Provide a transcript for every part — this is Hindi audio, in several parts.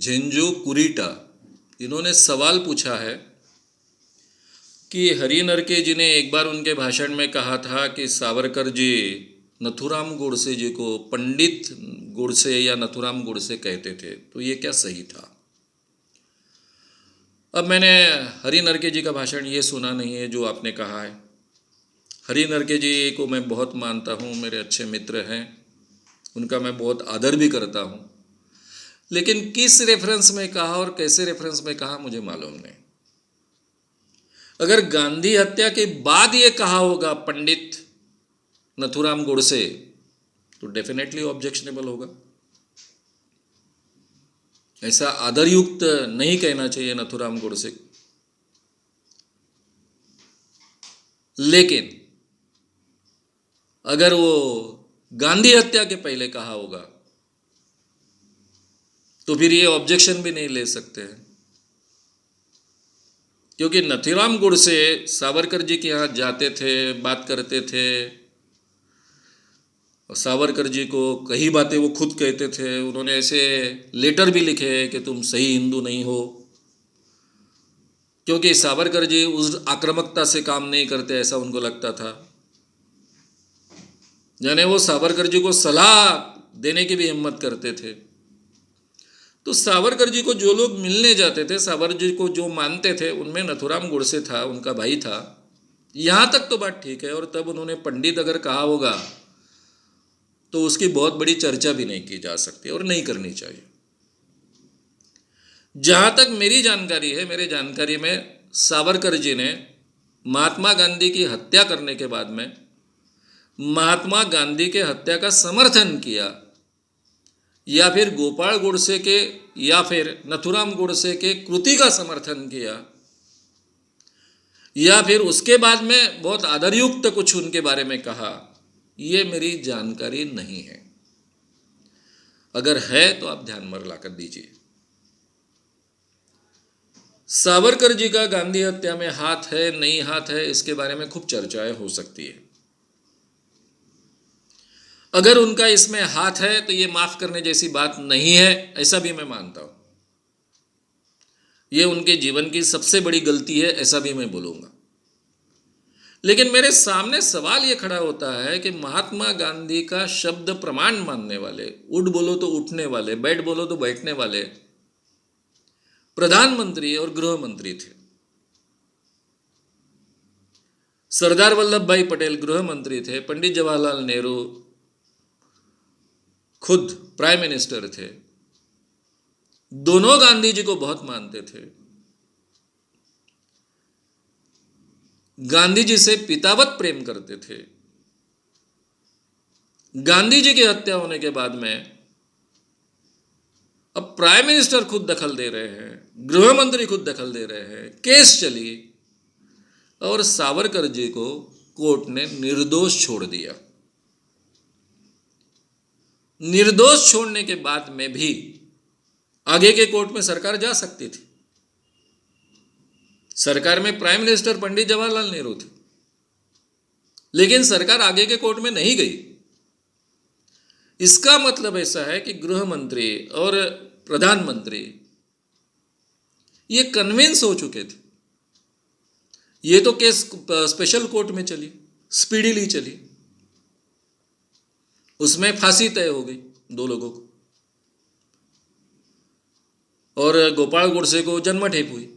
झेंजो कुरीटा, इन्होंने सवाल पूछा है कि हरि नरके जी ने एक बार उनके भाषण में कहा था कि सावरकर जी नथुराम गोडसे जी को पंडित गोडसे या नथुराम गोडसे कहते थे, तो ये क्या सही था? अब मैंने हरि नरके जी का भाषण ये सुना नहीं है जो आपने कहा है। हरि नरके जी को मैं बहुत मानता हूँ, मेरे अच्छे मित्र हैं, उनका मैं बहुत आदर भी करता हूँ, लेकिन किस रेफरेंस में कहा और कैसे रेफरेंस में कहा मुझे मालूम नहीं। अगर गांधी हत्या के बाद ये कहा होगा पंडित नथुराम गोडसे, तो डेफिनेटली ऑब्जेक्शनेबल होगा। ऐसा आदरयुक्त नहीं कहना चाहिए नथुराम गोडसे। लेकिन अगर वो गांधी हत्या के पहले कहा होगा तो फिर ये ऑब्जेक्शन भी नहीं ले सकते हैं, क्योंकि नथुराम गोडसे सावरकर जी के यहाँ जाते थे, बात करते थे, और सावरकर जी को कई बातें वो खुद कहते थे। उन्होंने ऐसे लेटर भी लिखे कि तुम सही हिंदू नहीं हो, क्योंकि सावरकर जी उस आक्रामकता से काम नहीं करते ऐसा उनको लगता था। यानी वो सावरकर जी को सलाह देने की भी हिम्मत करते थे। तो सावरकर जी को जो लोग मिलने जाते थे, सावरकर जी को जो मानते थे, उनमें नथुराम गोडसे था, उनका भाई था। यहाँ तक तो बात ठीक है। और तब उन्होंने पंडित अगर कहा होगा तो उसकी बहुत बड़ी चर्चा भी नहीं की जा सकती और नहीं करनी चाहिए। जहाँ तक मेरी जानकारी है, मेरे जानकारी में सावरकर जी ने महात्मा गांधी की हत्या करने के बाद में महात्मा गांधी के हत्या का समर्थन किया, या फिर गोपाल गोडसे के या फिर नथुराम गोडसे के कृति का समर्थन किया, या फिर उसके बाद में बहुत आदरयुक्त कुछ उनके बारे में कहा, ये मेरी जानकारी नहीं है। अगर है तो आप ध्यान में लाकर दीजिए। सावरकर जी का गांधी हत्या में हाथ है नहीं हाथ है, इसके बारे में खूब चर्चाएं हो सकती है। अगर उनका इसमें हाथ है तो ये माफ करने जैसी बात नहीं है, ऐसा भी मैं मानता हूं। ये उनके जीवन की सबसे बड़ी गलती है, ऐसा भी मैं बोलूंगा। लेकिन मेरे सामने सवाल ये खड़ा होता है कि महात्मा गांधी का शब्द प्रमाण मानने वाले, उठ बोलो तो उठने वाले, बैठ बोलो तो बैठने वाले प्रधानमंत्री और गृह मंत्री थे। सरदार वल्लभ भाई पटेल गृह मंत्री थे, पंडित जवाहरलाल नेहरू खुद प्राइम मिनिस्टर थे। दोनों गांधी जी को बहुत मानते थे, गांधी जी से पितावत प्रेम करते थे। गांधी जी की हत्या होने के बाद में अब प्राइम मिनिस्टर खुद दखल दे रहे हैं, गृह मंत्री खुद दखल दे रहे हैं, केस चली और सावरकर जी को कोर्ट ने निर्दोष छोड़ दिया। निर्दोष छोड़ने के बाद में भी आगे के कोर्ट में सरकार जा सकती थी। सरकार में प्राइम मिनिस्टर पंडित जवाहरलाल नेहरू थे, लेकिन सरकार आगे के कोर्ट में नहीं गई। इसका मतलब ऐसा है कि गृह मंत्री और प्रधानमंत्री ये कन्विंस हो चुके थे। ये तो केस स्पेशल कोर्ट में चली, स्पीडीली चली, उसमें फांसी तय हो गई दो लोगों को, और गोपाल गोडसे को जन्मठेप हुई।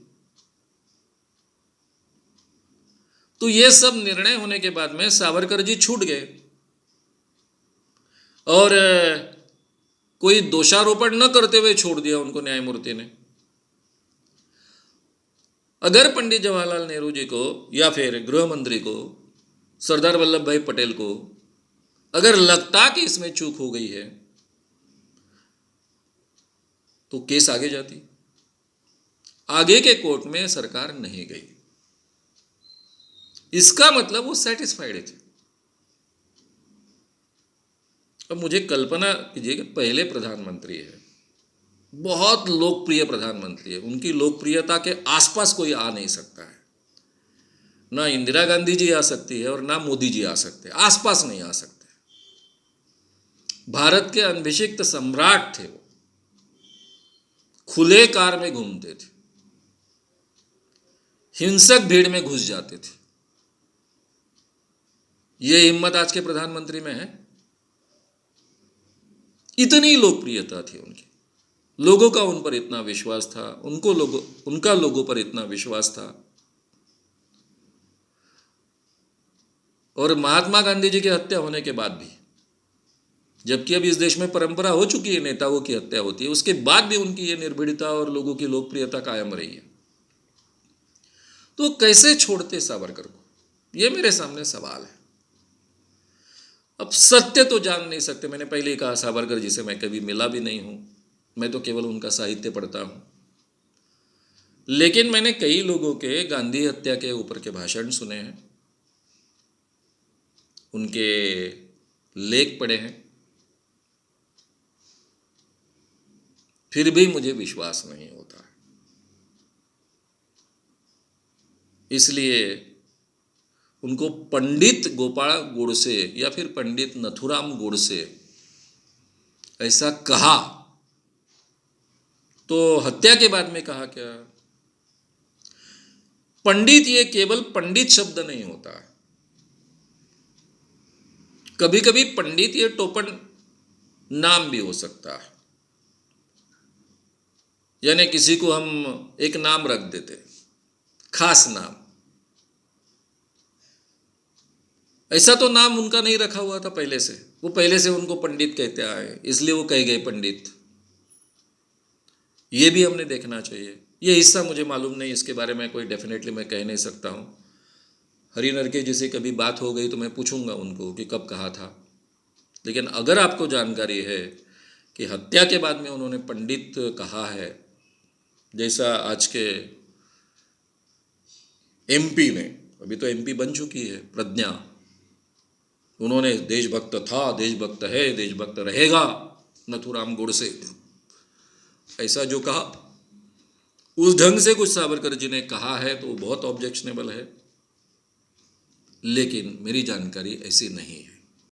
तो ये सब निर्णय होने के बाद में सावरकर जी छूट गए और कोई दोषारोपण न करते हुए छोड़ दिया उनको न्यायमूर्ति ने। अगर पंडित जवाहरलाल नेहरू जी को या फिर गृह मंत्री को, सरदार वल्लभ भाई पटेल को अगर लगता कि इसमें चूक हो गई है तो केस आगे जाती। आगे के कोर्ट में सरकार नहीं गई, इसका मतलब वो सेटिस्फाइड थे। अब मुझे कल्पना कीजिए कि पहले प्रधानमंत्री है, बहुत लोकप्रिय प्रधानमंत्री है, उनकी लोकप्रियता के आसपास कोई आ नहीं सकता है। ना इंदिरा गांधी जी आ सकती है और ना मोदी जी आ सकते, आसपास नहीं आ सकते। भारत के अनभिषिक्त सम्राट थे वो, खुले कार में घूमते थे, हिंसक भीड़ में घुस जाते थे। ये हिम्मत आज के प्रधानमंत्री में है? इतनी लोकप्रियता थी उनकी, लोगों का उन पर इतना विश्वास था, उनका लोगों पर इतना विश्वास था। और महात्मा गांधी जी की हत्या होने के बाद भी, जबकि अब इस देश में परंपरा हो चुकी है नेताओं की हत्या होती है, उसके बाद भी उनकी ये निर्भीड़ता और लोगों की लोकप्रियता कायम रही है। तो कैसे छोड़ते सावरकर को, ये मेरे सामने सवाल है। अब सत्य तो जान नहीं सकते, मैंने पहले ही कहा सावरकर जी से मैं कभी मिला भी नहीं हूं, मैं तो केवल उनका साहित्य पढ़ता हूं। लेकिन मैंने कई लोगों के गांधी हत्या के ऊपर के भाषण सुने हैं, उनके लेख पढ़े हैं, फिर भी मुझे विश्वास नहीं होता है। इसलिए उनको पंडित गोपाल गोडसे या फिर पंडित नथुराम गोडसे ऐसा कहा, तो हत्या के बाद में कहा क्या? पंडित ये केवल पंडित शब्द नहीं होता है, कभी कभी पंडित ये टोपन नाम भी हो सकता है। यानी किसी को हम एक नाम रख देते, खास नाम, ऐसा तो नाम उनका नहीं रखा हुआ था पहले से, वो पहले से उनको पंडित कहते आए, इसलिए वो कह गए पंडित। ये भी हमने देखना चाहिए। ये हिस्सा मुझे मालूम नहीं, इसके बारे में कोई डेफिनेटली मैं कह नहीं सकता हूँ। हरिनरके जी से कभी बात हो गई तो मैं पूछूंगा उनको कि कब कहा था। लेकिन अगर आपको जानकारी है कि हत्या के बाद में उन्होंने पंडित कहा है, जैसा आज के एमपी में, अभी तो एमपी बन चुकी है प्रज्ञा, उन्होंने देशभक्त था, देशभक्त है, देशभक्त रहेगा नथुराम गोडसे, ऐसा जो कहा, उस ढंग से कुछ सावरकर जी ने कहा है तो बहुत ऑब्जेक्शनेबल है। लेकिन मेरी जानकारी ऐसी नहीं है।